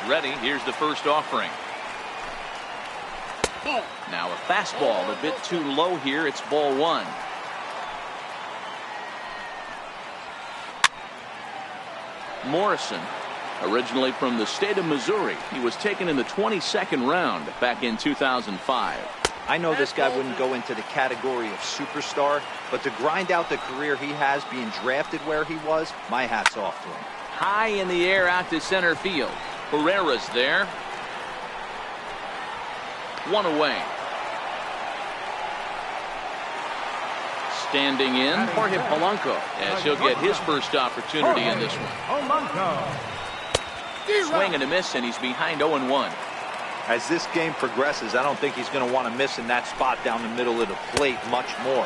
ready. Here's the first offering. Now a fastball a bit too low here. It's ball one. Morrison, originally from the state of Missouri. He was taken in the 22nd round back in 2005. I know this guy wouldn't go into the category of superstar, but to grind out the career he has being drafted where he was, my hat's off to him. High in the air out to center field. Herrera's there. One away. Standing in, Jorge Polanco, as he'll get his first opportunity in this one. Swing and a miss, and he's behind 0-1. As this game progresses, I don't think he's going to want to miss in that spot down the middle of the plate much more.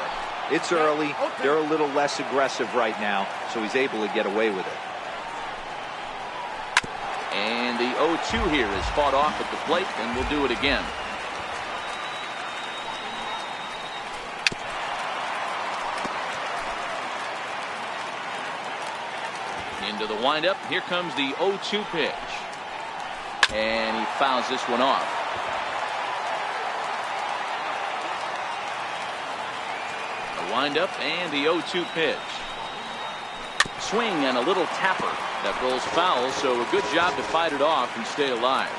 It's early. They're a little less aggressive right now, so he's able to get away with it. And the 0-2 here is fought off at the plate, and we'll do it again. Into the windup. Here comes the 0-2 pitch. And he fouls this one off. The windup and the 0-2 pitch. Swing and a little tapper that rolls foul, so a good job to fight it off and stay alive.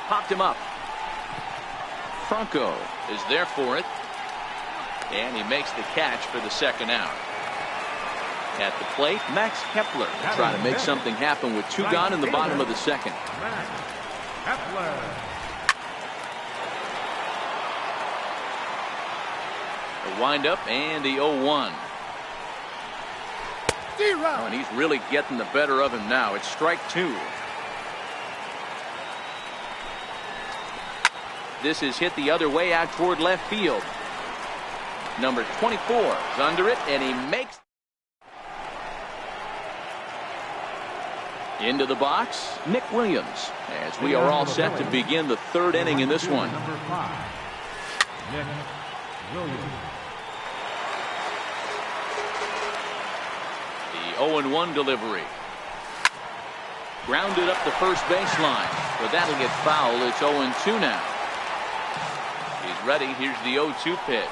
Popped him up. Franco is there for it. And he makes the catch for the second out. At the plate, Max Kepler trying to make something happen with two gone in the bottom of the second. The windup and the 0-1. Oh, and he's really getting the better of him now. It's strike two. This is hit the other way out toward left field. Number 24 is under it, and he makes into the box. Nick Williams, as we are all set to begin the third inning in this one. Number 5, Nick Williams. The 0-1 delivery. Grounded up the first baseline, but that'll get foul. It's 0-2 now. He's ready. Here's the 0-2 pitch.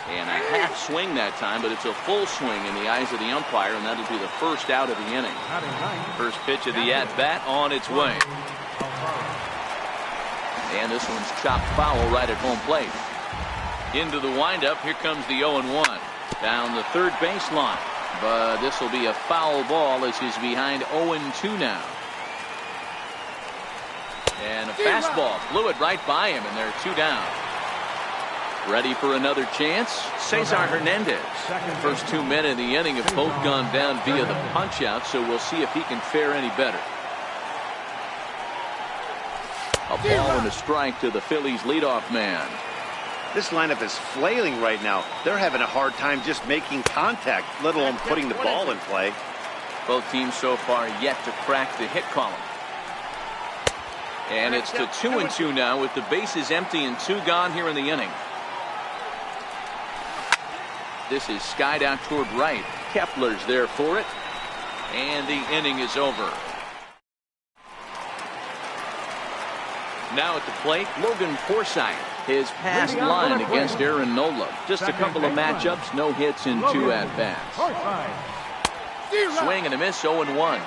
And a half swing that time, but it's a full swing in the eyes of the umpire, and that'll be the first out of the inning. First pitch of the at-bat on its way. And this one's chopped foul right at home plate. Into the windup, here comes the 0-1. Down the third baseline, but this will be a foul ball as he's behind 0-2 now. And a fastball flew it right by him, and they're two down. Ready for another chance? Cesar Hernandez. First 2 men in the inning have both gone down via the punch out, so we'll see if he can fare any better. A ball and a strike to the Phillies leadoff man. This lineup is flailing right now. They're having a hard time just making contact, let alone putting the ball in play. Both teams so far yet to crack the hit column. And it's to 2-2 now with the bases empty and two gone here in the inning. This is skied out toward right. Kepler's there for it. And the inning is over. Now at the plate, Logan Forsythe. His past line against Aaron Nola. Just a couple of matchups, no hits in 2 at-bats. Swing and a miss, 0-1.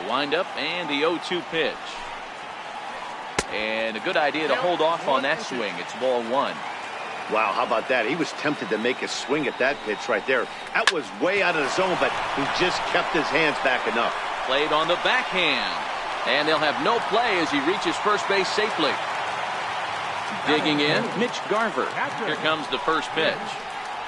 Windup and the 0-2 pitch. And a good idea to hold off on that swing. It's ball one. Wow, how about that? He was tempted to make a swing at that pitch right there. That was way out of the zone, but he just kept his hands back enough. Played on the backhand. And they'll have no play as he reaches first base safely. Digging in, Mitch Garver. Here comes the first pitch.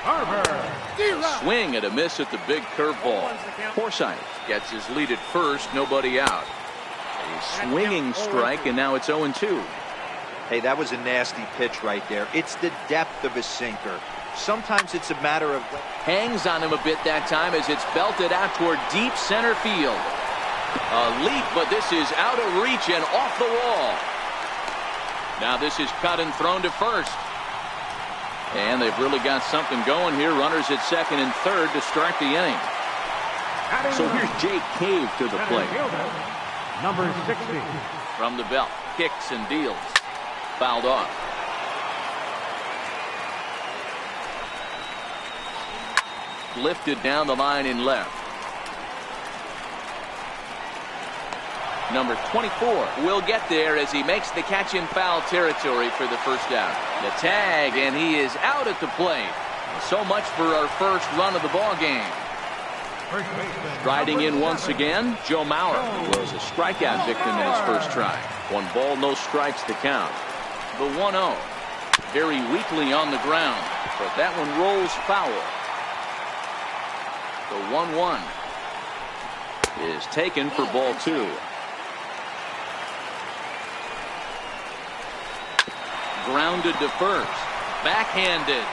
A swing and a miss at the big curveball. Forsythe gets his lead at first, nobody out. A swinging strike, and now it's 0-2. Hey, that was a nasty pitch right there. It's the depth of a sinker. Sometimes it's a matter of... Hangs on him a bit that time as it's belted out toward deep center field. A leap, but this is out of reach and off the wall. Now this is cut and thrown to first. And they've really got something going here. Runners at second and third to start the inning. So here's Jake Cave to the plate. Number 60. From the belt, kicks and deals. Fouled off. Lifted down the line in left. Number 24 will get there as he makes the catch in foul territory for the first out. The tag, and he is out at the plate. So much for our first run of the ball game. Striding in once again, Joe Mauer, who was a strikeout victim in his first try. 1 ball, no strikes to count. The 1-0, very weakly on the ground, but that one rolls foul. The 1-1 is taken for ball 2. Grounded to first, backhanded.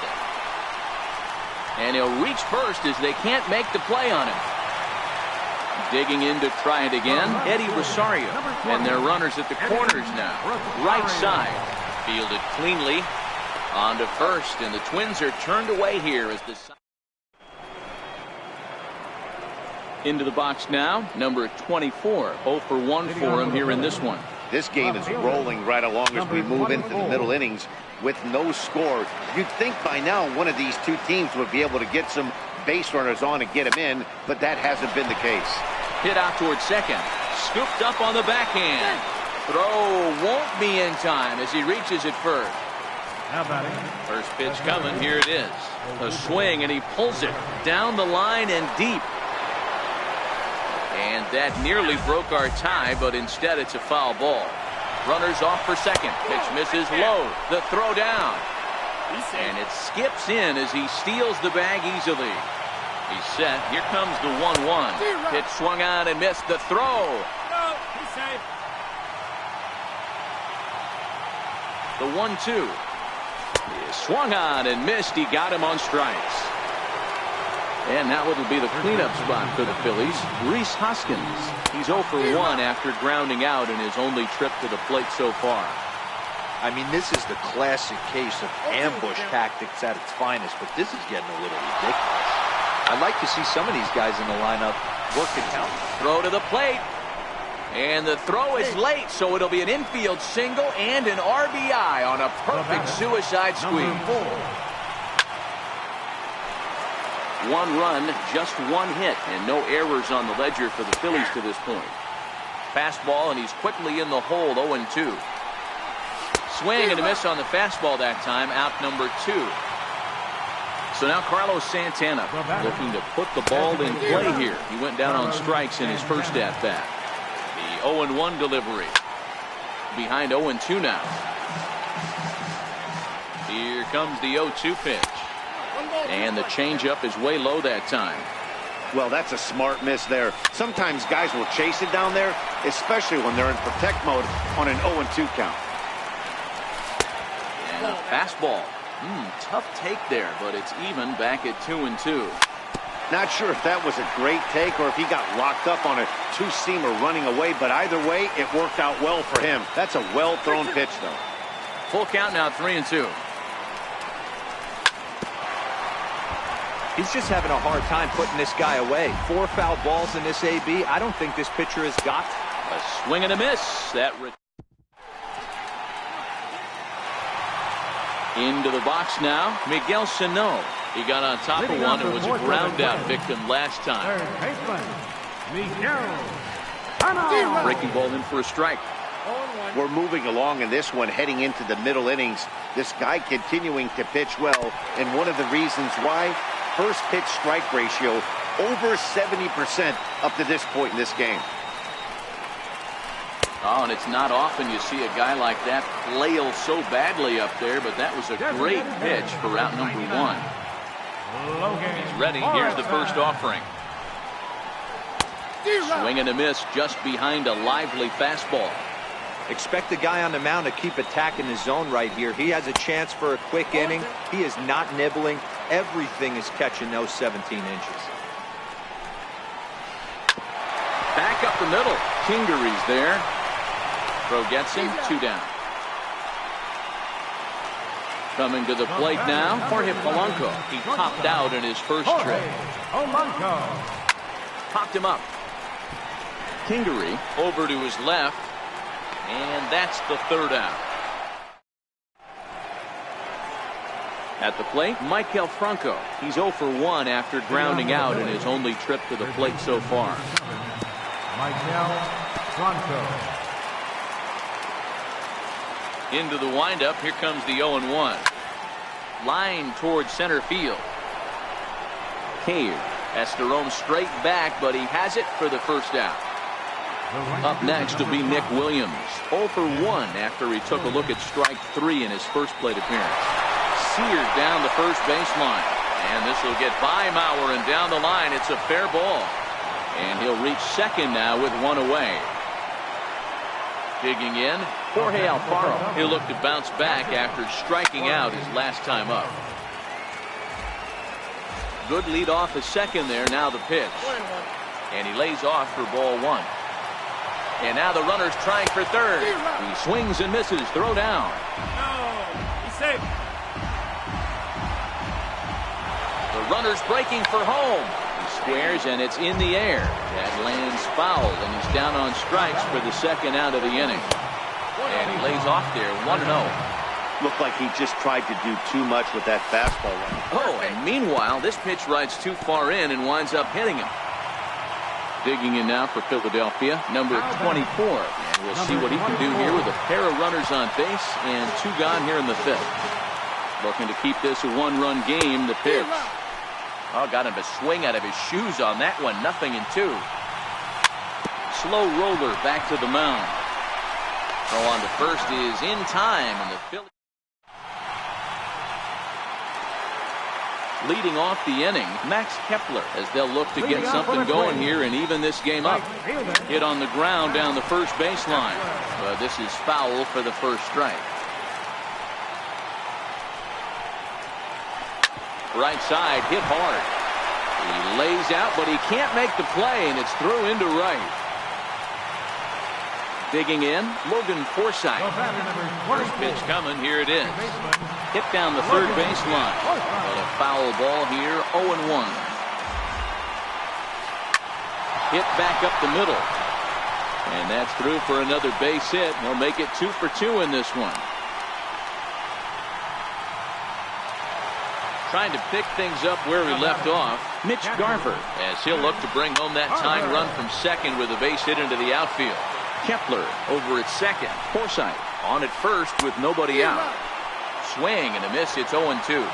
And he'll reach first as they can't make the play on him. Digging in to try it again, Eddie Rosario. And their runners at the corners now. Right side. Fielded cleanly. On to first, and the Twins are turned away here as the... Into the box now, number 24. 0 for 1 for him here in this one. This game is rolling right along as we move into the middle innings with no score. You'd think by now one of these two teams would be able to get some base runners on and get them in, but that hasn't been the case. Hit out towards second. Scooped up on the backhand. Throw won't be in time as he reaches it first. First pitch coming. Here it is. A swing, and he pulls it down the line and deep. And that nearly broke our tie, but instead it's a foul ball. Runners off for second. Pitch misses low. The throw down. And it skips in as he steals the bag easily. He's set. Here comes the 1-1. Pitch swung on and missed. The throw. He's safe. The 1-2 is swung on and missed. He got him on strikes. And that would be the cleanup spot for the Phillies. Rhys Hoskins. He's 0 for 1 after grounding out in his only trip to the plate so far. I mean, this is the classic case of ambush tactics at its finest, but this is getting a little ridiculous. I'd like to see some of these guys in the lineup work the count. Throw to the plate. And the throw is late, so it'll be an infield single and an RBI on a perfect suicide squeeze. 1 run, just 1 hit, and no errors on the ledger for the Phillies to this point. Fastball, and he's quickly in the hole, 0-2. Swing and a miss on the fastball that time, out number 2. So now Carlos Santana looking to put the ball in play here. He went down on strikes in his first at-bat. The 0-1 delivery. Behind 0-2 now. Here comes the 0-2 pitch. And the changeup is way low that time. Well, that's a smart miss there. Sometimes guys will chase it down there, especially when they're in protect mode on an 0-2 count. And a fastball. Tough take there, but it's even back at 2-2. Not sure if that was a great take or if he got locked up on a two-seamer running away, but either way, it worked out well for him. That's a well-thrown pitch, though. Full count now, 3-2. He's just having a hard time putting this guy away. 4 foul balls in this AB. I don't think this pitcher has got a swing and a miss. That into the box now. Miguel Sano. He got on top of one and was a ground out victim last time. Breaking ball in for a strike. We're moving along in this one, heading into the middle innings. This guy continuing to pitch well, and one of the reasons why, first pitch strike ratio over 70% up to this point in this game. Oh, and it's not often you see a guy like that flail so badly up there, but that was a great pitch for route number 1. He's ready. Here's the first offering. Swing and a miss just behind a lively fastball. Expect the guy on the mound to keep attacking the zone right here. He has a chance for a quick inning. He is not nibbling. Everything is catching those 17 inches. Back up the middle. Kingery's there. Throw gets him. 2 down. Coming to the plate now, Jorge Polanco. He popped out in his first trip. Popped him up. Kingery over to his left. And that's the 3rd out. At the plate, Michael Franco. He's 0 for 1 after grounding out in his only trip to the plate so far. Michael Franco. Into the windup. Here comes the 0-1. Line towards center field. Cave has to roam straight back, but he has it for the 1st out. Up next will be Nick Williams. 0 for 1 after he took a look at strike 3 in his first plate appearance. Seared down the first baseline. And this will get by Mauer and down the line. It's a fair ball. And he'll reach second now with 1 away. Digging in, Jorge Alfaro. He'll look to bounce back after striking out his last time up. Good lead off at second there. Now the pitch. And he lays off for ball 1. And now the runner's trying for third. He swings and misses. Throw down. No, he's safe. The runner's breaking for home. He squares and it's in the air. That lands foul and he's down on strikes for the 2nd out of the inning. And he lays off there 1-0. Looked like he just tried to do too much with that fastball. Oh, and meanwhile, this pitch rides too far in and winds up hitting him. Digging in now for Philadelphia, number 24. And we'll see what he can do here with a pair of runners on base and 2 gone here in the 5th. Looking to keep this a 1-run game. The pitch. Oh, got him to swing out of his shoes on that one. 0-2. Slow roller back to the mound. Throw on to first is in time, and the Phillies leading off the inning, Max Kepler, as they'll look to get something going here and even this game up. Hit on the ground down the first baseline, but this is foul for the 1st strike. Right side, hit hard. He lays out, but he can't make the play, and it's through into right. Digging in, Logan Forsythe. First pitch coming, here it is. Hit down the 3rd baseline. But a foul ball here, 0-1. Hit back up the middle. And that's through for another base hit. He'll make it 2 for 2 in this one. Trying to pick things up where he left off, Mitch Garver, as he'll look to bring home that tying run from second with a base hit into the outfield. Kepler over at second. Forsythe on at first with nobody out. Swing and a miss. It's 0-2.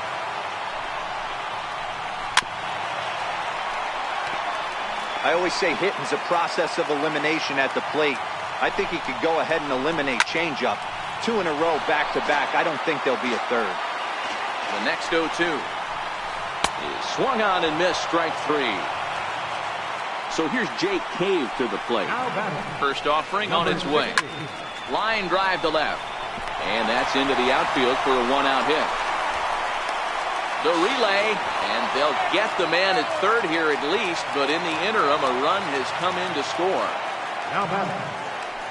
I always say hitting's a process of elimination at the plate. I think he could go ahead and eliminate changeup. 2 in a row back to back. I don't think there'll be a 3rd. The next 0-2 is swung on and missed. Strike 3. So here's Jake Cave to the plate. First offering on its way. Line drive to left. And that's into the outfield for a 1-out hit. The relay, and they'll get the man at 3rd here at least, but in the interim, a run has come in to score.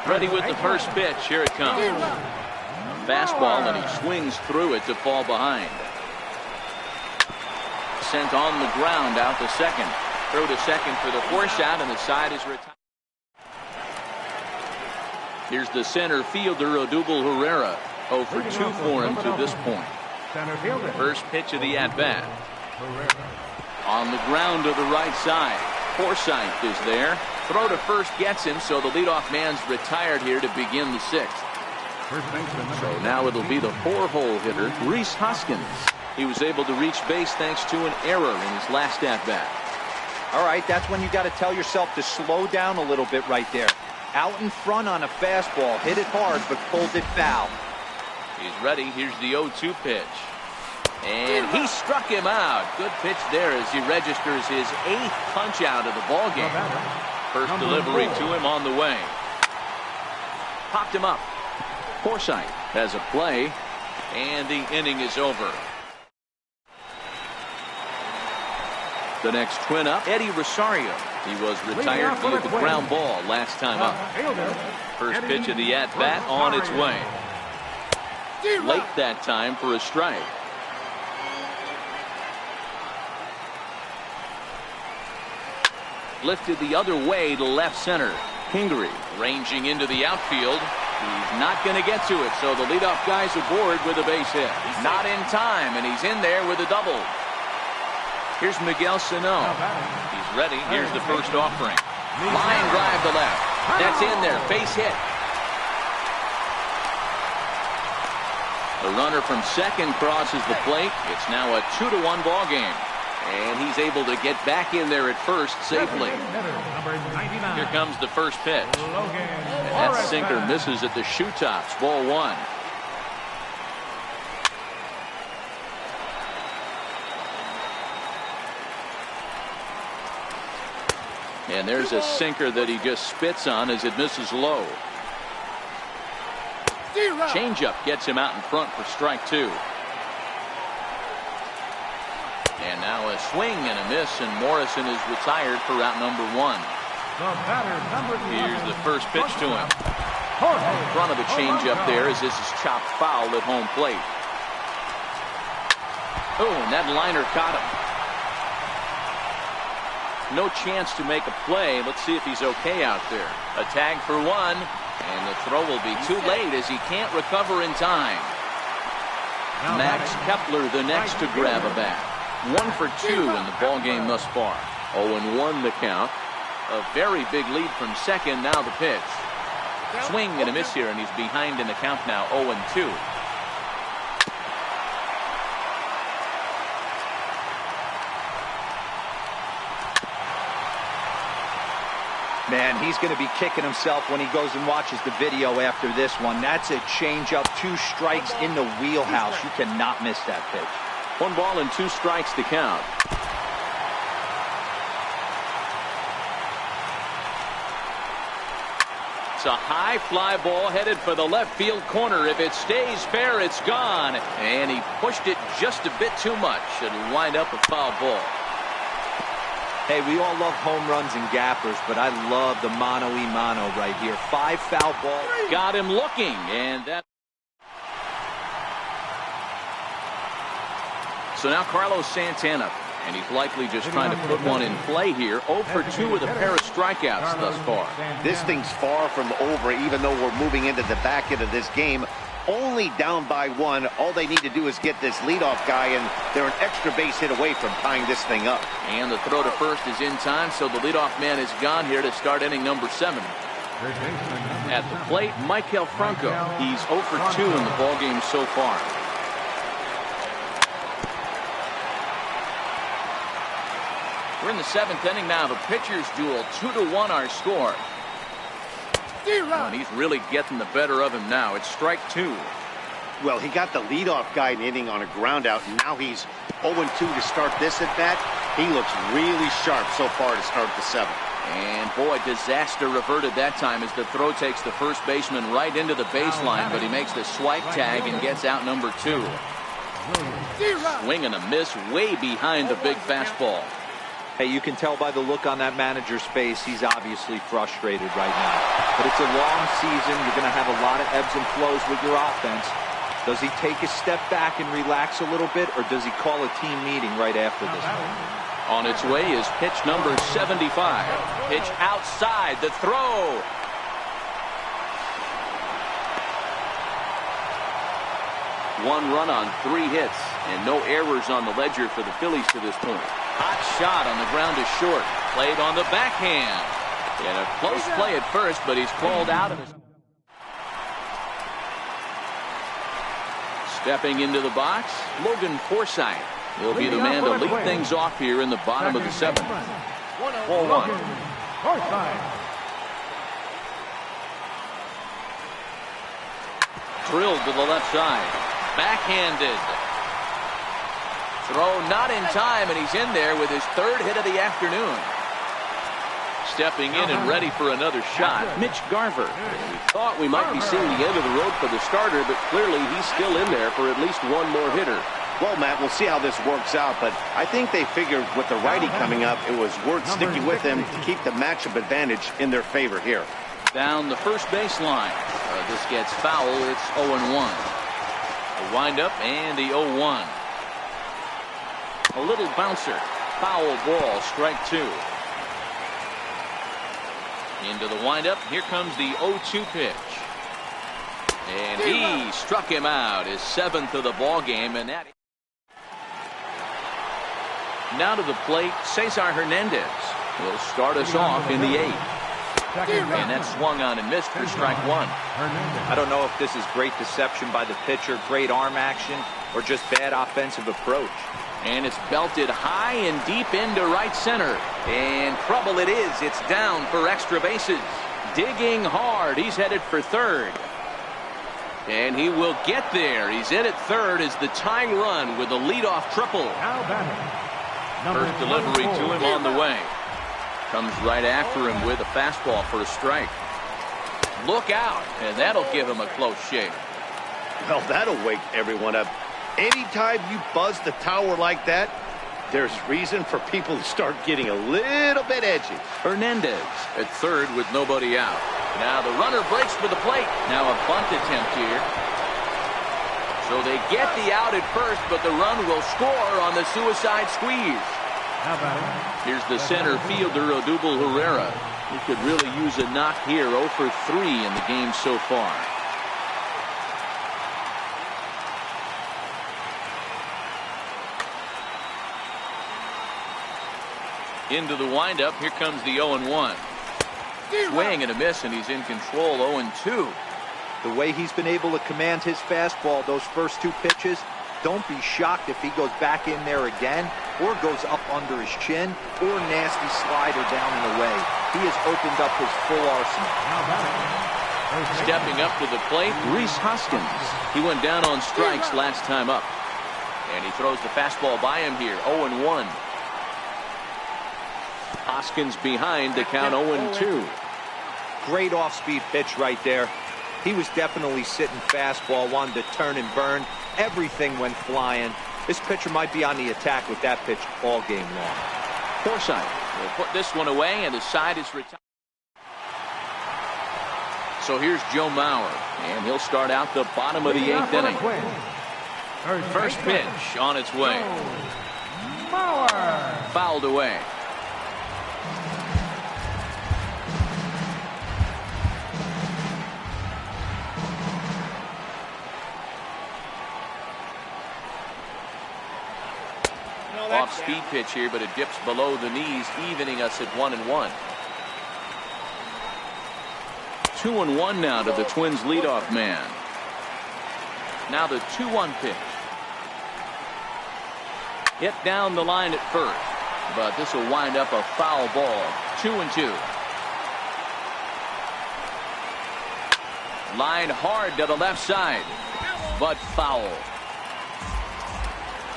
Ready with the first pitch. Here it comes. A fastball, and he swings through it to fall behind. Sent on the ground out to second. Throw to second for the 4th out, and the side is retired. Here's the center fielder, Odubel Herrera. 0 for 2 for him to this point. First pitch of the at-bat. On the ground to the right side. Forsythe is there. Throw to first gets him, so the leadoff man's retired here to begin the 6th. So now it'll be the 4-hole hitter, Rhys Hoskins. He was able to reach base thanks to an error in his last at-bat. All right, that's when you got to tell yourself to slow down a little bit right there. Out in front on a fastball, hit it hard, but pulled it foul. He's ready. Here's the 0-2 pitch. And he struck him out. Good pitch there as he registers his 8th punch out of the ball game. First delivery to him on the way. Popped him up. Forsythe has a play, and the inning is over. The next twin up, Eddie Rosario. He was retired via the ground ball last time up. First pitch of the at-bat on its way. Late that time for a strike. Lifted the other way to left center. Pingree ranging into the outfield. He's not going to get to it, so the leadoff guy's aboard with a base hit. Not in time, and he's in there with a double. Here's Miguel Sano. He's ready. Here's the first offering. Line drive to left. That's in there. Base hit. The runner from second crosses the plate. It's now a 2-1 ball game. And he's able to get back in there at first safely. Here comes the first pitch. And that sinker misses at the shoe tops. Ball one. And there's a sinker that he just spits on as it misses low. Changeup gets him out in front for strike two. And now a swing and a miss, and Morrison is retired for out number one. Here's the first pitch to him. In front of a changeup there as this is chopped foul at home plate. Oh, and that liner caught him. No chance to make a play. Let's see if he's okay out there. A tag for one, and the throw will be too late as he can't recover in time. Max Kepler the next to grab a bat. 1 for 2 in the ball game thus far. 0-1 the count. A very big lead from second. Now the pitch. Swing and a miss here, and he's behind in the count now. 0-2. Man, he's going to be kicking himself when he goes and watches the video after this one. That's a changeup, 2 strikes in the wheelhouse. You cannot miss that pitch. 1 ball and 2 strikes to count. It's a high fly ball headed for the left field corner. If it stays fair, it's gone. And he pushed it just a bit too much. It'll wind up a foul ball. Hey, we all love home runs and gappers, but I love the mano-y-mano right here. 5 foul balls. Got him looking, and that. So now Carlos Santana, and he's likely just trying to put one in play here. 0 for 2 with a pair of strikeouts thus far. This thing's far from over, even though we're moving into the back end of this game. Only down by 1. All they need to do is get this leadoff guy, and they're an extra base hit away from tying this thing up. And the throw to first is in time, so the leadoff man is gone here to start inning number 7. At the plate, Maikel Franco. He's 0 for 2 in the ballgame so far. We're in the 7th inning now. The pitcher's duel, 2-1 our score. And he's really getting the better of him now. It's strike 2. Well, he got the leadoff guy in inning on a ground out, and now he's 0-2 to start this at bat. He looks really sharp so far to start the 7th. And boy, disaster averted that time as the throw takes the first baseman right into the baseline, but he makes the swipe tag and gets out number 2. Swing and a miss way behind the big fastball. Hey, you can tell by the look on that manager's face, he's obviously frustrated right now. But it's a long season. You're going to have a lot of ebbs and flows with your offense. Does he take a step back and relax a little bit, or does he call a team meeting right after this? On its way is pitch number 75. Pitch outside, the throw. One run on 3 hits, and no errors on the ledger for the Phillies to this point. Hot shot on the ground is short. Played on the backhand. And a close play at first, but he's called out. Stepping into the box, Logan Forsythe. He'll be the man to lead things off here in the bottom of the 7th. 1-1. Drilled to the left side. Backhanded. Throw not in time, and he's in there with his 3rd hit of the afternoon. Stepping in and ready for another shot, Mitch Garver. We thought we might be seeing the end of the road for the starter, but clearly he's still in there for at least one more hitter. Well, Matt, we'll see how this works out, but I think they figured with the righty coming up, it was worth sticking with him to keep the matchup advantage in their favor here. Down the first baseline. This gets foul. It's 0-1. A windup and the 0-1. A little bouncer. Foul ball. Strike two. Into the windup. Here comes the 0-2 pitch. And he struck him out. His 7th of the ball game, and that. Now to the plate, Cesar Hernandez will start us off in the 8th. And that's swung on and missed for strike one. I don't know if this is great deception by the pitcher, great arm action, or just bad offensive approach. And it's belted high and deep into right center. And trouble it is. It's down for extra bases. Digging hard. He's headed for third. And he will get there. He's in at third as the tying run with a leadoff triple. First delivery to him on the way. Comes right after him with a fastball for a strike. Look out, and that'll give him a close shave. Well, that'll wake everyone up. Anytime you buzz the tower like that, there's reason for people to start getting a little bit edgy. Hernandez at third with nobody out. Now the runner breaks for the plate. Now a bunt attempt here. So they get the out at first, but the run will score on the suicide squeeze. Here's the center fielder, Odubel Herrera. He could really use a knock here. 0 for 3 in the game so far. Into the windup. Here comes the 0-1. Swing and a miss, and he's in control. 0-2. The way he's been able to command his fastball those first 2 pitches, don't be shocked if he goes back in there again or goes up under his chin or nasty slider down and away. He has opened up his full arsenal. Stepping up to the plate, Rhys Hoskins. He went down on strikes last time up. And he throws the fastball by him here. 0-1. Hoskins behind the count. 0-2. Great off-speed pitch right there. He was definitely sitting fastball, wanted to turn and burn. Everything went flying. This pitcher might be on the attack with that pitch all game long. Forsythe will put this one away, and the side is retired. So here's Joe Mauer, and he'll start out the bottom of the 8th inning. First pitch on its way. Fouled away. Off-speed pitch here, but it dips below the knees, evening us at 1-1. 2-1 now to the Twins' leadoff man. Now the 2-1 pitch. Hit down the line at first, but this will wind up a foul ball. 2-2. Line hard to the left side, but foul.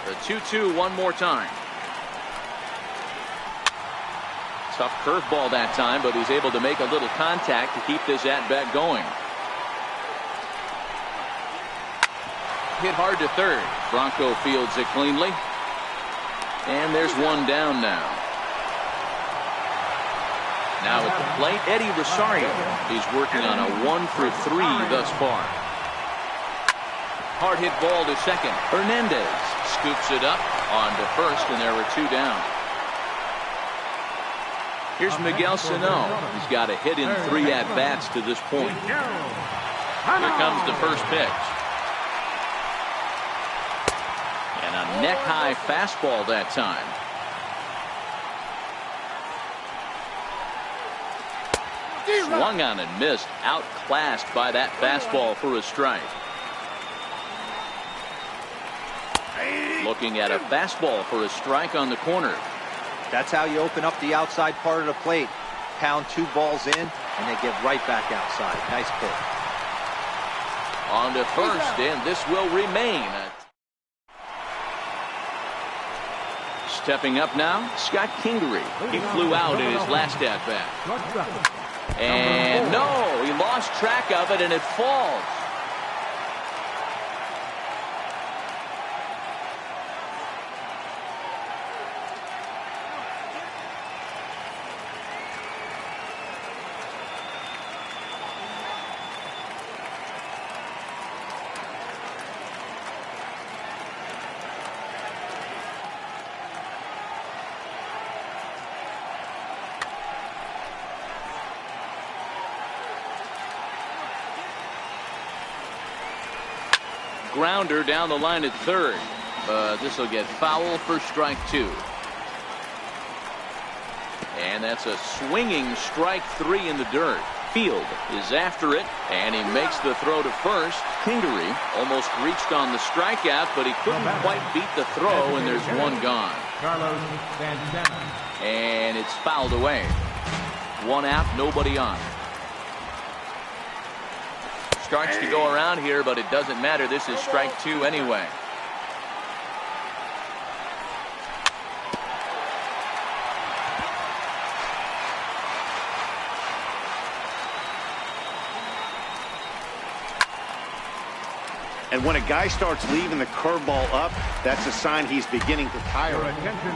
The 2-2 one more time. Tough curveball that time, but he's able to make a little contact to keep this at-bat going. Hit hard to third. Bronco fields it cleanly. And there's one down now. Now at the plate, Eddie Rosario. He's working on a 1 for 3 thus far. Hard hit ball to second. Hernandez scoops it up onto first, and there were 2 down. Here's Miguel Sano. He's got a hit in 3 at-bats to this point. Here comes the first pitch. And a neck-high fastball that time. Swung on and missed. Outclassed by that fastball for a strike. Looking at a fastball for a strike on the corner. That's how you open up the outside part of the plate. Pound 2 balls in, and they get right back outside. Nice pitch. On to first, and this will remain. Stepping up now, Scott Kingery. He flew out in his last at-bat. And no, he lost track of it, and it falls. grounder down the line at third. This will get foul for strike 2. And that's a swinging strike 3 in the dirt. Field is after it, and he makes the throw to first. Kingery almost reached on the strikeout, but he couldn't quite beat the throw, and there's one gone. And it's fouled away. One out, nobody on. Starts to go around here, but it doesn't matter. This is strike 2 anyway. And when a guy starts leaving the curveball up, that's a sign he's beginning to tire.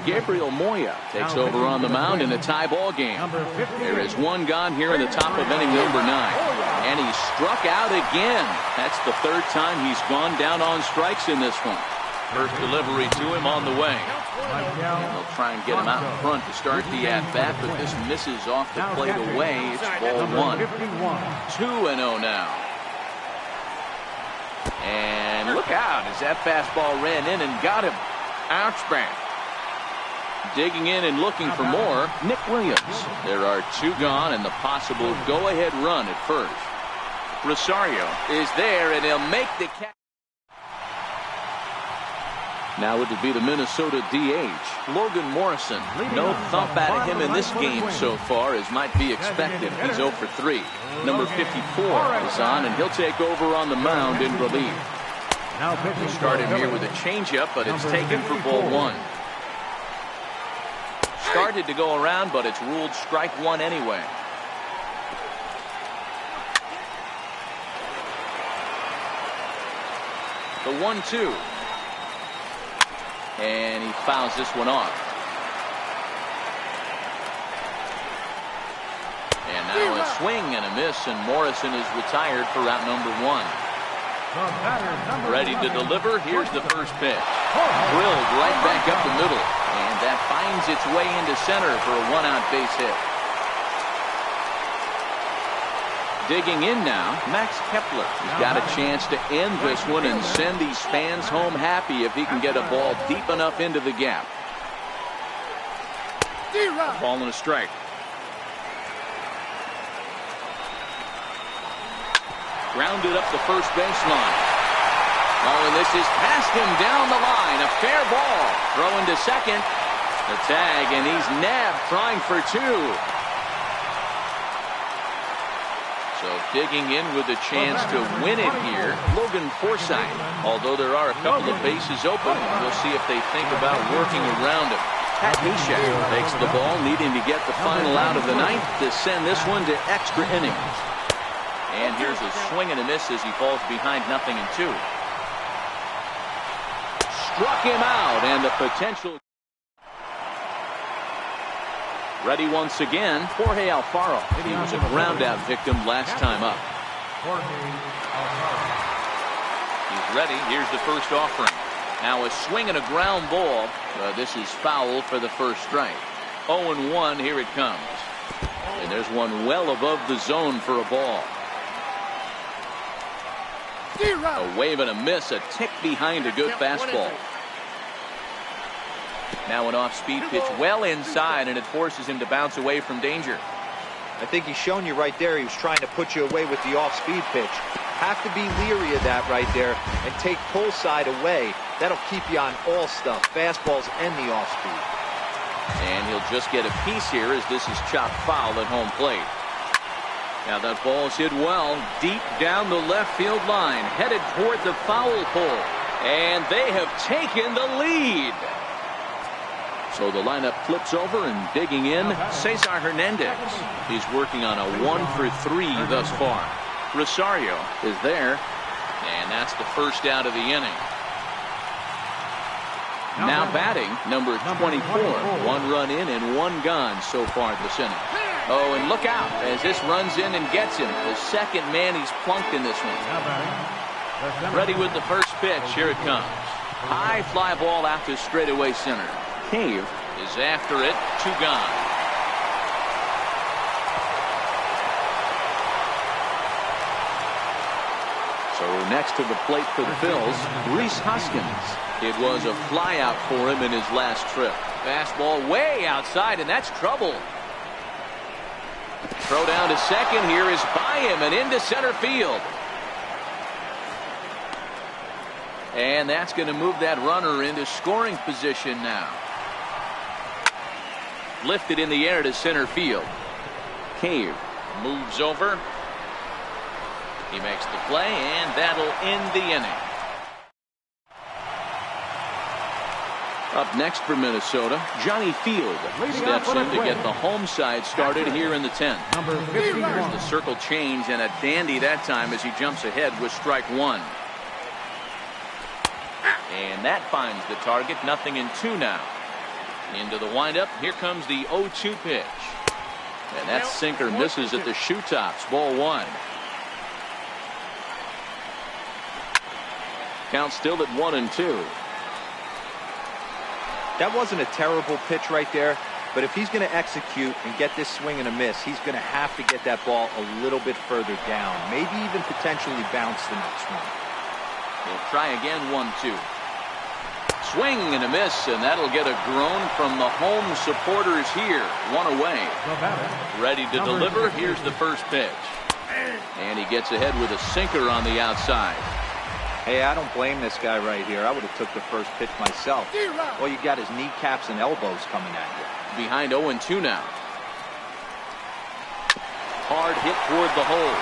Gabriel Moya takes over on the mound in a tie ball game. There is one gone here in the top of inning number 9. And he struck out again. That's the third time he's gone down on strikes in this one. First delivery to him on the way. And they'll try and get him out in front to start the at-bat, but this misses off the plate away. It's ball 1. 2-0 now. And look out as that fastball ran in and got him. Ouch back. Digging in and looking for more, Nick Williams. There are 2 gone and the possible go-ahead run at first. Rosario is there and he'll make the catch. Now it would be the Minnesota DH, Logan Morrison. No thump out of him in this game so far, as might be expected. He's 0 for 3. Number 54 is on, and he'll take over on the mound in relief. We'll start him here with a changeup, but it's taken for ball 1. Started to go around, but it's ruled strike 1 anyway. The 1-2. And he fouls this one off. And now a swing and a miss, and Morrison is retired for route number 1. Ready to deliver. Here's the first pitch. Drilled right back up the middle. And that finds its way into center for a 1-out base hit. Digging in now, Max Kepler. He's got a chance to end this one and send these fans home happy if he can get a ball deep enough into the gap. Ball and a strike. Grounded up the first baseline. Oh, and this is past him down the line. A fair ball. Throw into second. The tag, and he's nabbed trying for 2. So digging in with a chance to win it here, Logan Forsythe. Although there are a couple of bases open, we'll see if they think about working around him. Pat Neshek takes the ball, needing to get the final out of the ninth to send this one to extra innings. And here's a swing and a miss as he falls behind 0-2. Struck him out, and the potential. Ready once again, Jorge Alfaro. He was a ground-out victim last time up. He's ready. Here's the first offering. Now a swing and a ground ball. This is foul for the first strike. 0-1. Here it comes. And there's one well above the zone for a ball. A wave and a miss. A tick behind a good fastball. Now an off-speed pitch well inside, and it forces him to bounce away from danger. I think he's shown you right there. He was trying to put you away with the off-speed pitch. Have to be leery of that right there and take pull side away. That'll keep you on all stuff, fastballs and the off-speed. And he'll just get a piece here as this is chopped foul at home plate. Now that ball's hit well, deep down the left field line, headed toward the foul pole. And they have taken the lead. So the lineup flips over, and digging in, Cesar Hernandez. He's working on a 1 for 3 thus far. Rosario is there, and that's the first out of the inning. Now batting, number 24. 1 run in and 1 gone so far this inning. Oh, and look out as this runs in and gets him. The second man he's plunked in this one. Ready with the first pitch. Here it comes. High fly ball out to straightaway center. Cave is after it. 2 gone. So next to the plate for the Phils, Reese Hoskins. It was a flyout for him in his last trip. Fastball way outside, and that's trouble. Throw down to second here is by him and into center field. And that's going to move that runner into scoring position now. Lifted in the air to center field. Cave moves over. He makes the play, and that'll end the inning. Up next for Minnesota, Johnny Field steps in to get the home side started here in the 10th. Here's the circle change, and a dandy that time as he jumps ahead with strike one. And that finds the target. 0-2 now. Into the windup. Here comes the 0-2 pitch. And that sinker misses at the shoe tops. Ball one. Count still at 1-2. That wasn't a terrible pitch right there, but if he's going to execute and get this swing and a miss, he's going to have to get that ball a little bit further down, maybe even potentially bounce the next one. He'll try again. 1-2. Swing and a miss, and that'll get a groan from the home supporters here. One away. Ready to deliver. Here's the first pitch. And he gets ahead with a sinker on the outside. Hey, I don't blame this guy right here. I would have took the first pitch myself. Well, you got his kneecaps and elbows coming at you. Behind 0-2 now. Hard hit toward the hole.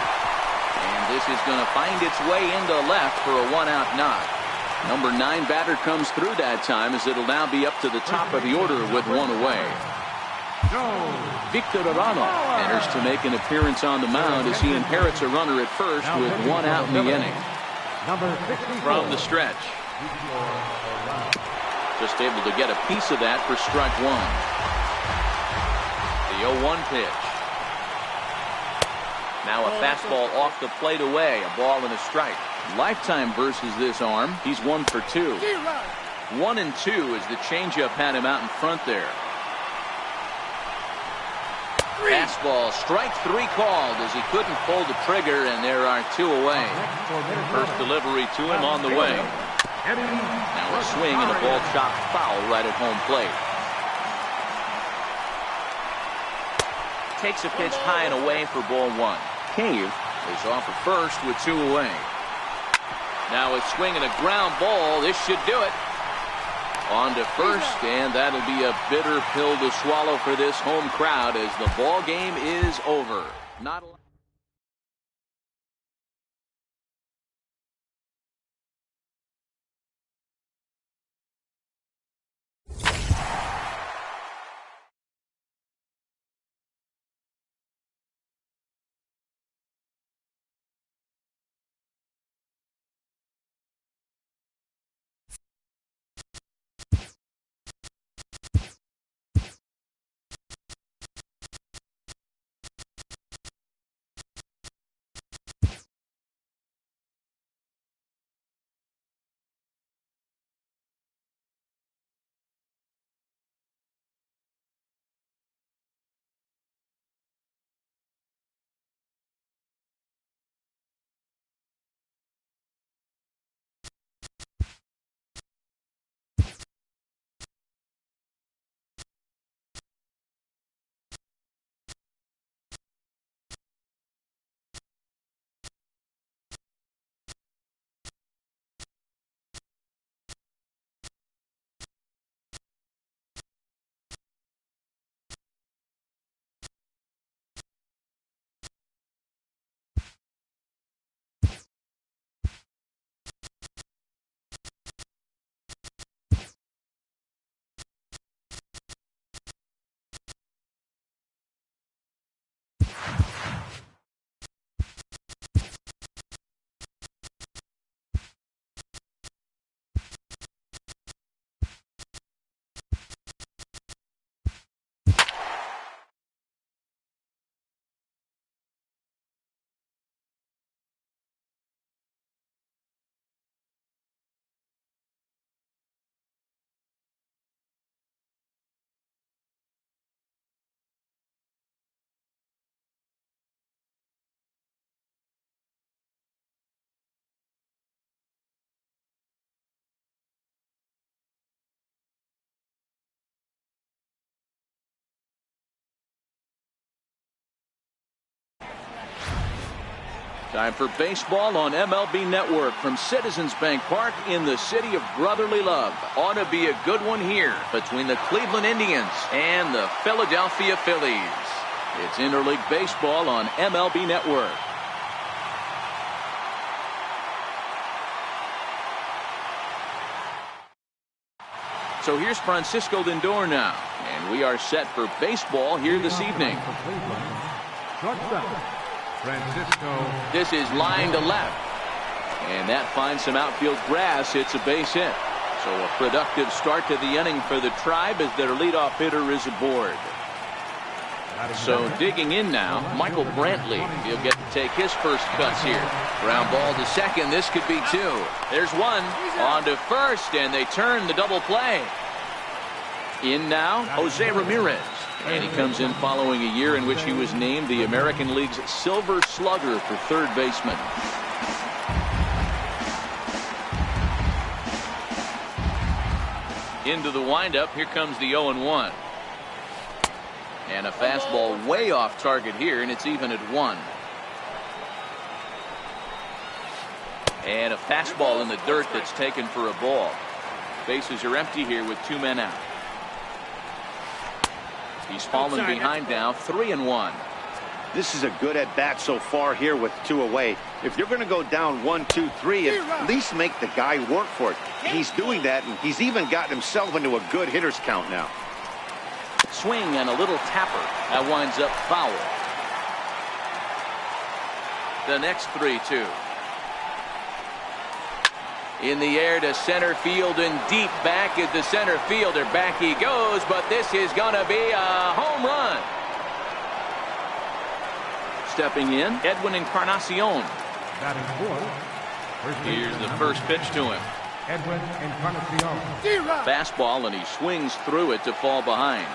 And this is going to find its way into left for a one-out knock. Number 9 batter comes through that time as it'll now be up to the top of the order with one away. Victor Arano enters to make an appearance on the mound as he inherits a runner at first with one out in the inning. From the stretch. Just able to get a piece of that for strike one. The 0-1 pitch. Now a fastball off the plate away. A ball and a strike. Lifetime versus this arm. He's 1 for 2. 1-2 as the changeup had him out in front there. Fastball, strike 3 called as he couldn't pull the trigger, and there are 2 away. First delivery to him on the way. Now a swing and a ball chopped foul right at home plate. Takes a pitch high and away for ball 1. Cave is off at first with 2 away. Now a swing and a ground ball. This should do it. On to first, and that'll be a bitter pill to swallow for this home crowd as the ball game is over. Not Time for baseball on MLB Network from Citizens Bank Park in the city of brotherly love. Ought to be a good one here between the Cleveland Indians and the Philadelphia Phillies. It's interleague baseball on MLB Network. So here's Francisco Lindor now, and we are set for baseball here this evening. Francisco. This is line to left, and that finds some outfield grass. It's a base hit. So a productive start to the inning for the Tribe as their leadoff hitter is aboard. So digging in now, Michael Brantley. He'll get to take his first cuts here. Ground ball to second. This could be two. There's one. On to first, and they turn the double play. In now, Jose Ramirez. And he comes in following a year in which he was named the American League's Silver Slugger for third baseman. Into the windup. Here comes the 0-1. And a fastball way off target here, and it's even at 1. And a fastball in the dirt that's taken for a ball. Bases are empty here with 2 men out. He's fallen behind now, 3-1. This is a good at bat so far here with 2 away. If you're going to go down 1, 2, 3, at least make the guy work for it. He's doing that, and he's even gotten himself into a good hitter's count now. Swing and a little tapper. That winds up foul. The next 3-2. In the air to center field and deep back at the center fielder. Back he goes, but this is going to be a home run. Stepping in, Edwin Encarnacion. Batting fourth. Here's the first pitch to him. Edwin Encarnacion. Fastball, and he swings through it to fall behind.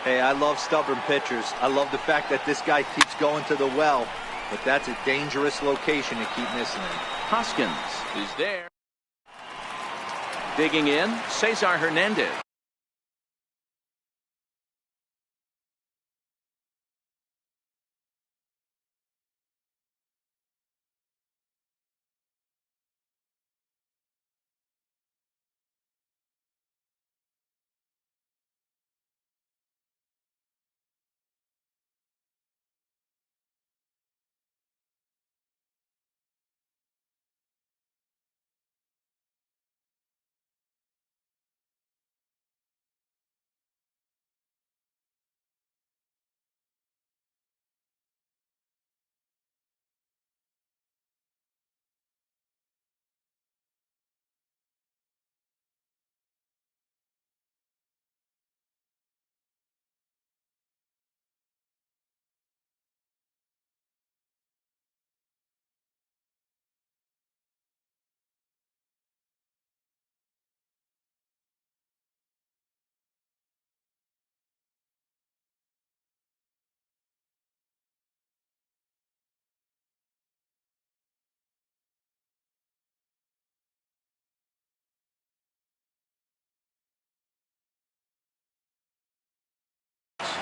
Hey, I love stubborn pitchers. I love the fact that this guy keeps going to the well, but that's a dangerous location to keep missing him. Hoskins is there. Digging in, Cesar Hernandez.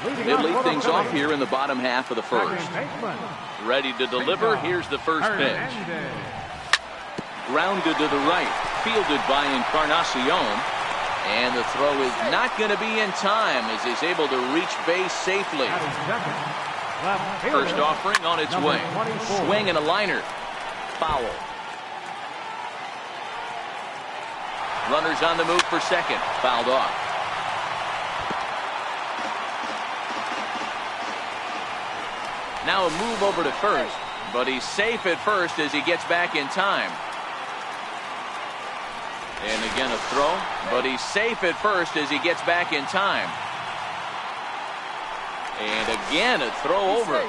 They lead things off here in the bottom half of the first. Ready to deliver. Here's the first pitch. Grounded to the right. Fielded by Encarnacion. And the throw is not going to be in time as he's able to reach base safely. First offering on its way. Swing and a liner. Foul. Runners on the move for second. Fouled off. Now a move over to first, but he's safe at first as he gets back in time. And again a throw, but he's safe at first as he gets back in time. And again a throw over.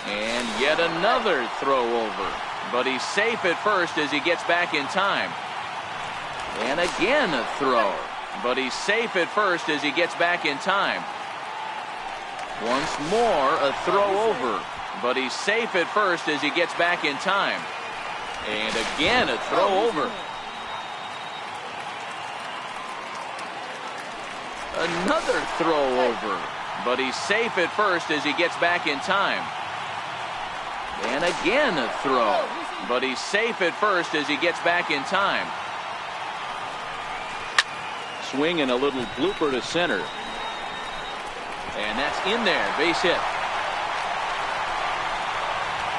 And yet another throw over, but he's safe at first as he gets back in time. And again a throw. But he's safe at first as he gets back in time. Once more, a throw over. But he's safe at first as he gets back in time. And again, a throw over. Another throw over. But he's safe at first as he gets back in time. And again a throw. But he's safe at first as he gets back in time. Swing and a little blooper to center. And that's in there. Base hit.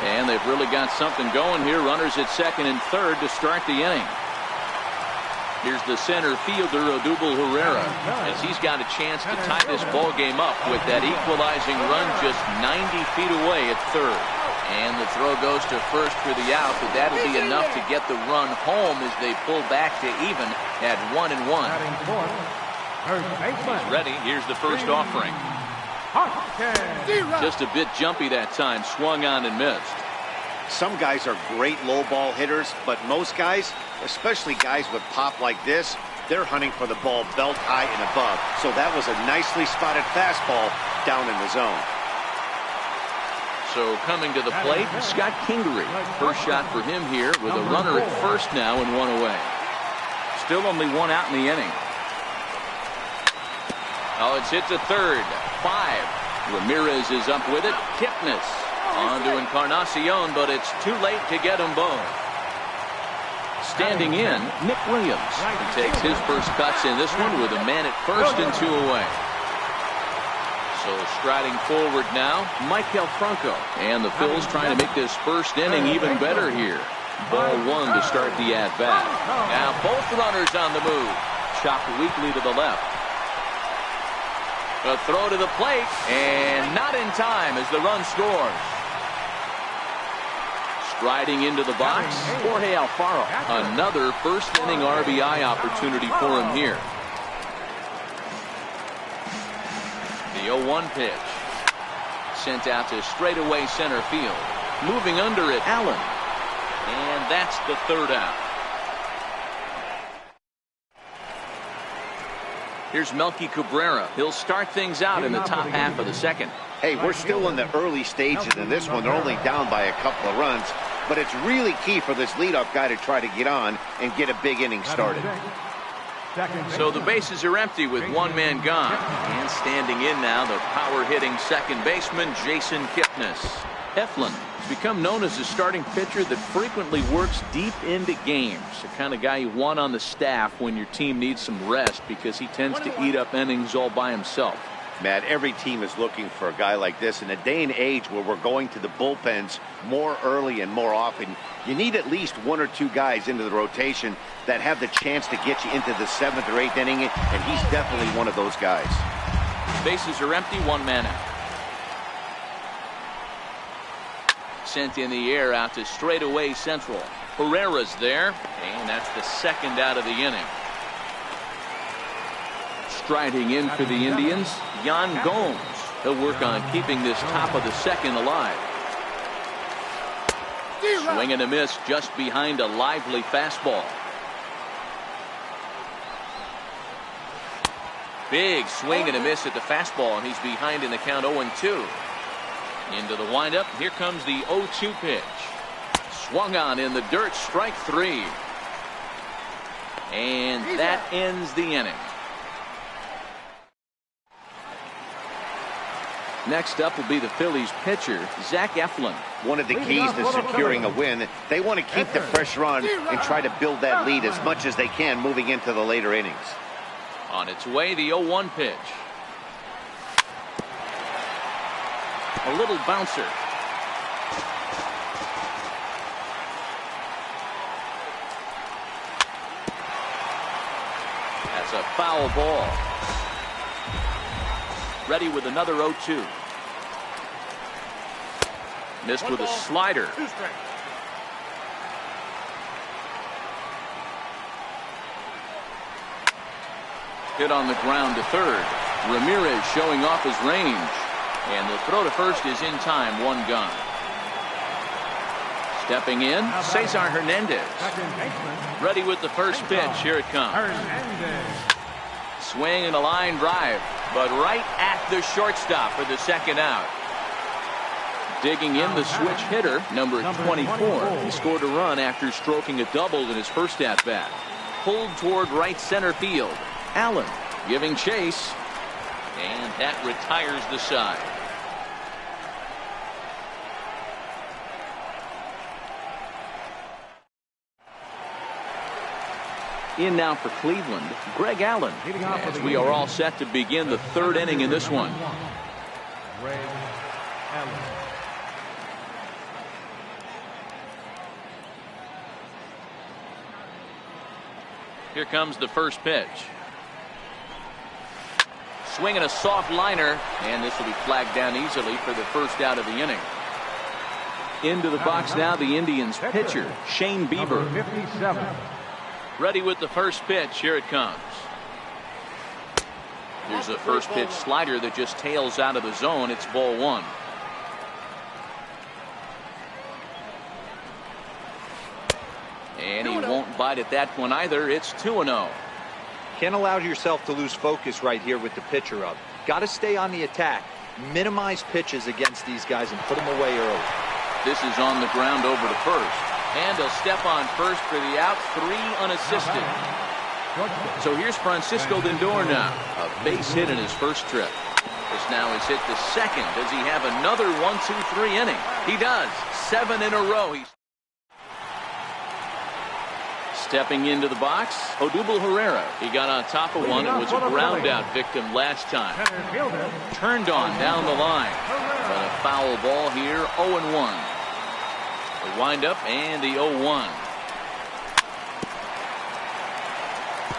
And they've really got something going here. Runners at second and third to start the inning. Here's the center fielder, Odubel Herrera, as he's got a chance to tie this ball game up with that equalizing run just 90 feet away at third. And the throw goes to first for the out, but that'll be enough to get the run home as they pull back to even at 1-1. He's ready. Here's the first offering. Just a bit jumpy that time. Swung on and missed. Some guys are great low ball hitters, but most guys, especially guys with pop like this, they're hunting for the ball belt high and above. So that was a nicely spotted fastball down in the zone. So coming to the plate, Scott Kingery. First shot for him here with a runner at first now and one away. Still only one out in the inning. Oh, it's hit to third. 5. Ramirez is up with it. Kipnis on to Encarnacion, but it's too late to get them both. Standing in, Nick Williams. He takes his first cuts in this one with a man at first and 2 away. So striding forward now, Maikel Franco. And the Phils trying to make this first inning even better here. Ball 1 to start the at-bat. Now both runners on the move. Chopped weakly to the left. A throw to the plate, and not in time as the run scores. Striding into the box, Jorge Alfaro. Another first inning RBI opportunity for him here. The 0-1 pitch. Sent out to straightaway center field. Moving under it, Allen. And that's the third out. Here's Melky Cabrera. He'll start things out in the top half of the second. Hey, we're still in the early stages in this one. They're only down by a couple of runs, but it's really key for this leadoff guy to try to get on and get a big inning started. So the bases are empty with one man gone. And standing in now, the power-hitting second baseman, Jason Kipnis. Eflin has become known as a starting pitcher that frequently works deep into games. The kind of guy you want on the staff when your team needs some rest because he tends to eat up innings all by himself. Matt, every team is looking for a guy like this. In a day and age where we're going to the bullpens more early and more often, you need at least 1 or 2 guys into the rotation that have the chance to get you into the 7th or 8th inning, and he's definitely one of those guys. Bases are empty, one man out. Sent in the air out to straightaway central. Herrera's there, and that's the second out of the inning. Striding in for the Indians, Yan Gomes. He'll work on keeping this top of the second alive. Swing and a miss just behind a lively fastball. Big swing and a miss at the fastball, and he's behind in the count 0-2. Into the windup, here comes the 0-2 pitch. Swung on in the dirt, strike 3. And that ends the inning. Next up will be the Phillies pitcher, Zach Eflin. One of the keys to securing a win, they want to keep the pressure on and try to build that lead as much as they can moving into the later innings. On its way, the 0-1 pitch. A little bouncer. That's a foul ball. Ready with another 0-2. Missed with a slider. Hit on the ground to third. Ramirez showing off his range. And the throw to first is in time, one gone. Stepping in, Cesar Hernandez. Ready with the first pitch. Here it comes. Swing and a line drive, but right at the shortstop for the second out. Digging in, the switch hitter, number 24. He scored a run after stroking a double in his first at-bat. Pulled toward right center field. Allen giving chase. And that retires the side. In now for Cleveland, Greg Allen, as we are all set to begin the third inning in this one. Greg Allen. Here comes the first pitch. Swinging a soft liner, and this will be flagged down easily for the first out of the inning. Into the box now, the Indians pitcher, Shane Bieber. Number 57. Ready with the first pitch. Here it comes. Here's a first pitch slider that just tails out of the zone. It's ball one. And he won't bite at that one either. It's 2-0. Can't allow yourself to lose focus right here with the pitcher up. Got to stay on the attack. Minimize pitches against these guys and put them away early. This is on the ground over to first. And he'll step on first for the out. 3 unassisted. So here's Francisco Lindor now. A base hit in his first trip. This now is hit to second. Does he have another 1-2-3 inning? He does. 7 in a row. He's stepping into the box, Odubel Herrera. He got on top of one and was a ground out victim last time. Turned on down the line. But a foul ball here, 0-1. The windup and the 0-1.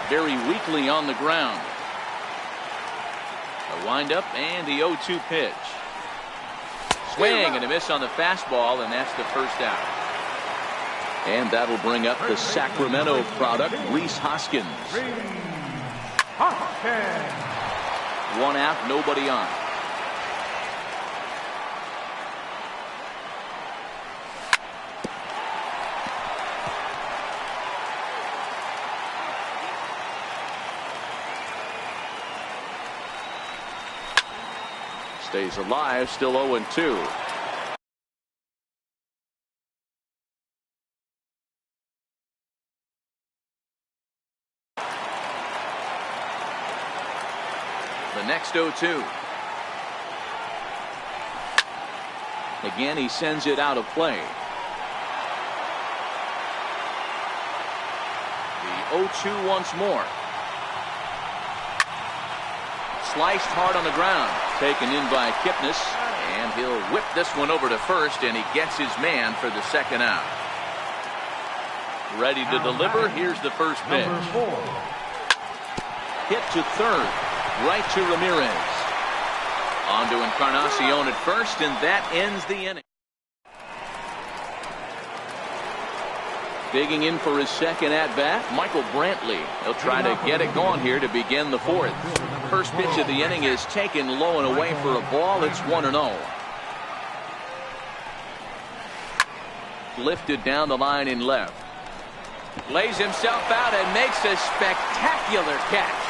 Very weakly on the ground. A windup and the 0-2 pitch. Swing and a miss on the fastball, and that's the first out. And that'll bring up the Sacramento product, Rhys Hoskins. 1 out, nobody on. Stays alive, still 0-2. The next 0-2. Again, he sends it out of play. The 0-2 once more. Sliced hard on the ground. Taken in by Kipnis. And he'll whip this one over to first, and he gets his man for the second out. Ready to deliver. Here's the first pitch. Hit to third. Right to Ramirez. On to Encarnacion at first, and that ends the inning. Digging in for his second at-bat, Michael Brantley. He'll try to get it going here to begin the fourth. First pitch of the inning is taken low and away for a ball. It's 1-0. Lifted down the line in left. Lays himself out and makes a spectacular catch.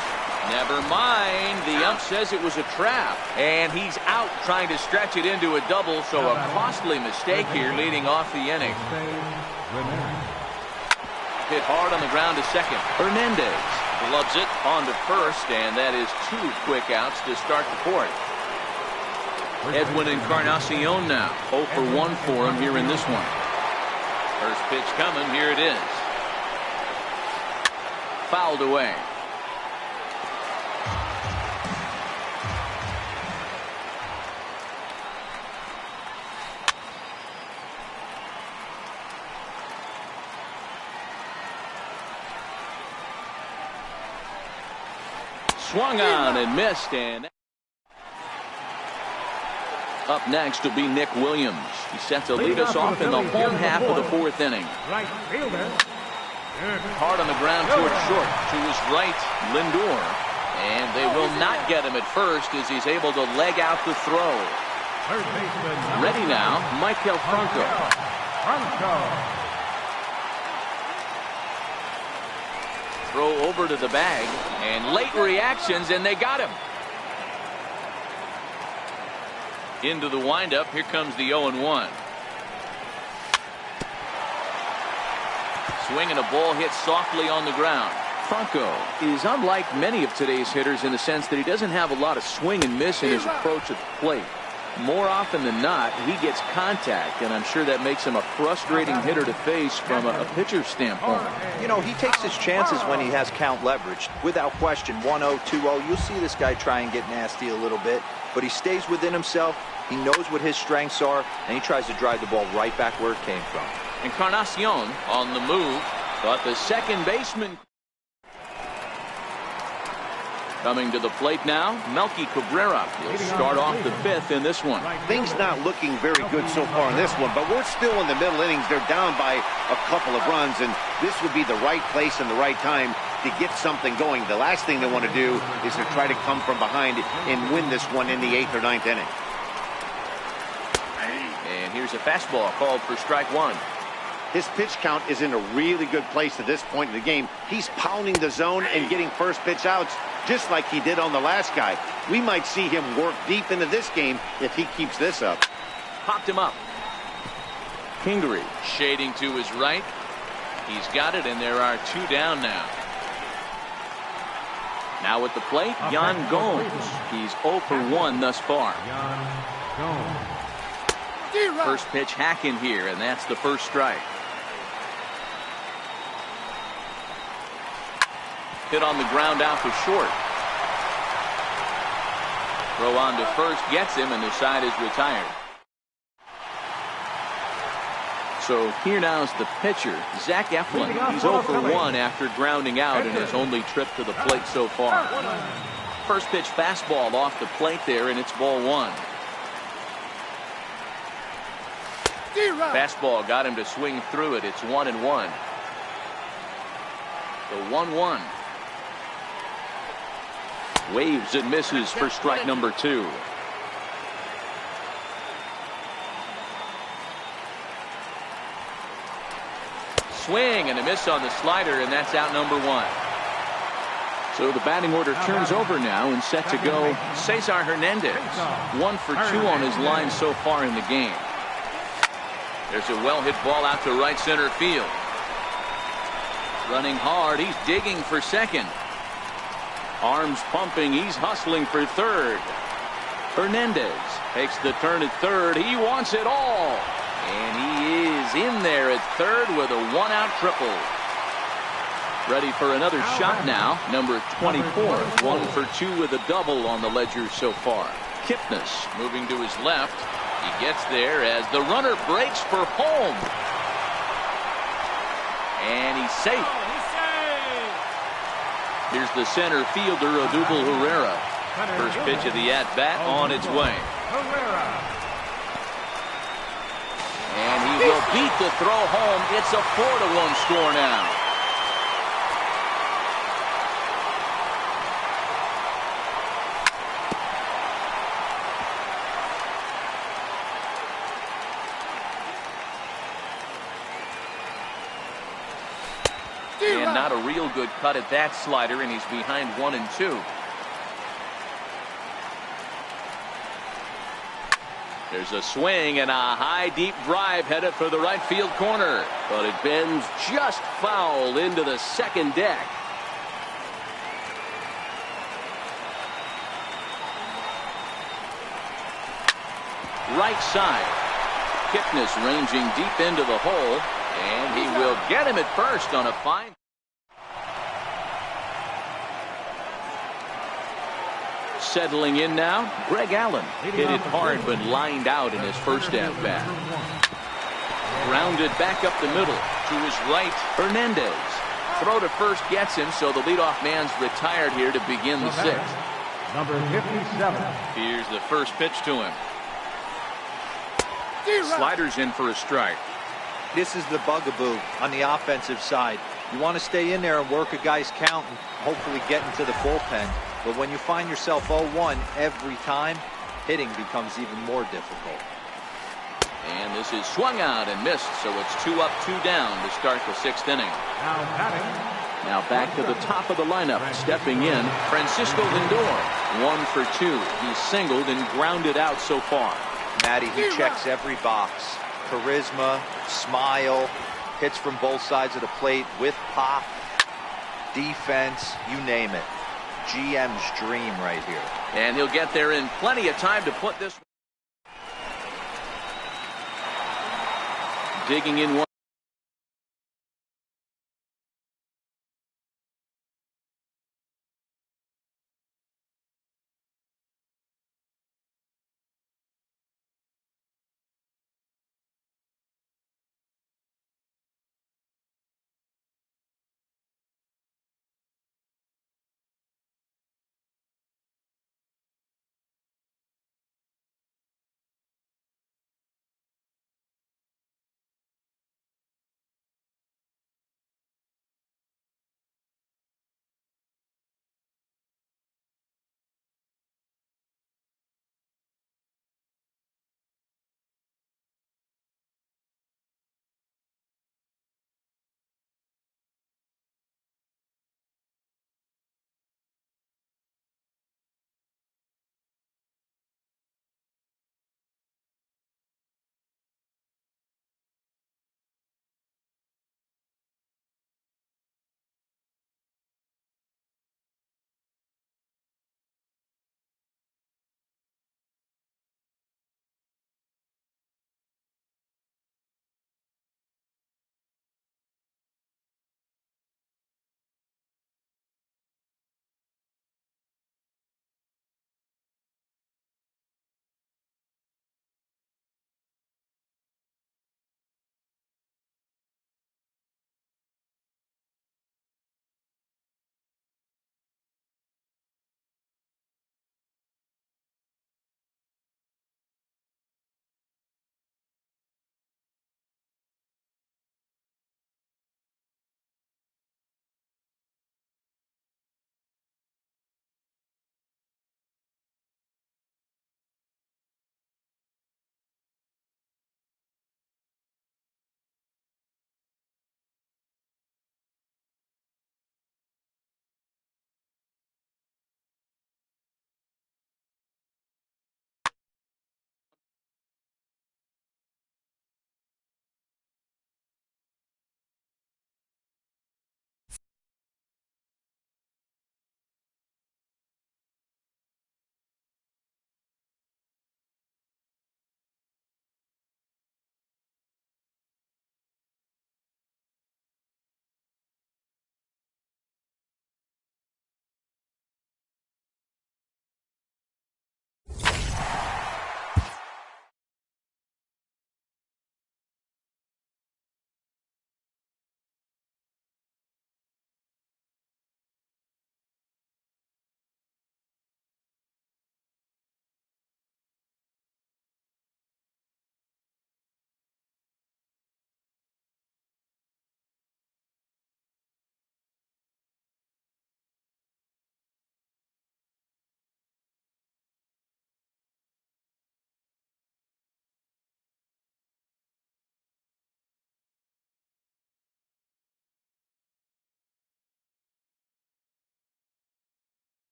Never mind. The ump says it was a trap. And he's out trying to stretch it into a double. So a costly mistake here leading off the inning. Hit hard on the ground to second. Hernandez gloves it on to first. And that is 2 quick outs to start the fourth. Edwin Encarnacion now. 0 for 1 for him here in this one. First pitch coming. Here it is. Fouled away. Swung on and missed, and up next will be Nick Williams. He's set to lead us off in the home half of the fourth inning. Right fielder. Hard on the ground towards short. To his right, Lindor. And they will not get him at first as he's able to leg out the throw. Ready now, Michael Franco. Throw over to the bag, and late reactions, and they got him. Into the windup, here comes the 0-1. Swing and a ball hit softly on the ground. Franco is unlike many of today's hitters in the sense that he doesn't have a lot of swing and miss in his approach at the plate. More often than not, he gets contact, and I'm sure that makes him a frustrating hitter to face from a pitcher's standpoint. You know, he takes his chances when he has count leverage. Without question, 1-0, 2-0, you'll see this guy try and get nasty a little bit, but he stays within himself. He knows what his strengths are, and he tries to drive the ball right back where it came from. Encarnacion on the move, but the second baseman coming to the plate now, Melky Cabrera. He'll start off the fifth in this one. Things not looking very good so far in this one, but we're still in the middle innings. They're down by a couple of runs, and this would be the right place and the right time to get something going. The last thing they want to do is to try to come from behind and win this one in the 8th or 9th inning. And here's a fastball called for strike one. His pitch count is in a really good place at this point in the game. He's pounding the zone and getting first pitch outs just like he did on the last guy. We might see him work deep into this game if he keeps this up. Popped him up. Kingery shading to his right. He's got it, and there are two down now. Now at the plate, Yan Gomes. He's 0 for 1 thus far. First pitch hack in here, and that's the first strike. Hit on the ground out to short. Throw on to first gets him, and the side is retired. So here now is the pitcher, Zach Eflin. He's 0 for 1 after grounding out in his only trip to the plate so far. First pitch fastball off the plate there, and it's ball one. Fastball got him to swing through it. It's 1-1. The 1-1. Waves and misses for strike number two. Swing and a miss on the slider, and that's out number one. So the batting order turns over now, and set to go Cesar Hernandez. 1 for 2 on his line so far in the game. There's a well-hit ball out to right center field. Running hard, he's digging for second. Arms pumping, he's hustling for third. Hernandez takes the turn at third. He wants it all. And he is in there at third with a one-out triple. Ready for another shot now. Number 24, 1 for 2 with a double on the ledger so far. Kipnis moving to his left. He gets there as the runner breaks for home. And he's safe. Here's the center fielder, Odubel Herrera. First pitch of the at-bat on its way. And he will beat the throw home. It's a 4-1 score now. And not a real good cut at that slider, and he's behind 1-2. There's a swing and a high deep drive headed for the right field corner, but it bends just foul into the second deck. Right side. Kipnis ranging deep into the hole, and he will get him at first on a fine. Settling in now, Greg Allen. Hit it hard but lined out in his first at-bat. Grounded back up the middle to his right, Hernandez. Throw to first gets him, so the leadoff man's retired here to begin the sixth. Number 57. Here's the first pitch to him. Sliders in for a strike. This is the bugaboo on the offensive side. You want to stay in there and work a guy's count and hopefully get into the bullpen. But when you find yourself 0-1 every time, hitting becomes even more difficult. And this is swung out and missed, so it's 2 up, 2 down to start the sixth inning. Now back to the top of the lineup, stepping in, Francisco Lindor. 1 for 2. He's singled and grounded out so far. Matty, he checks every box. Charisma, smile, hits from both sides of the plate with pop. defense, you name it. GM's dream right here. And he'll get there in plenty of time to put this. Digging in one.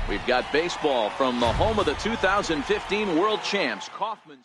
We've got baseball from the home of the 2015 World Champs, Kauffman.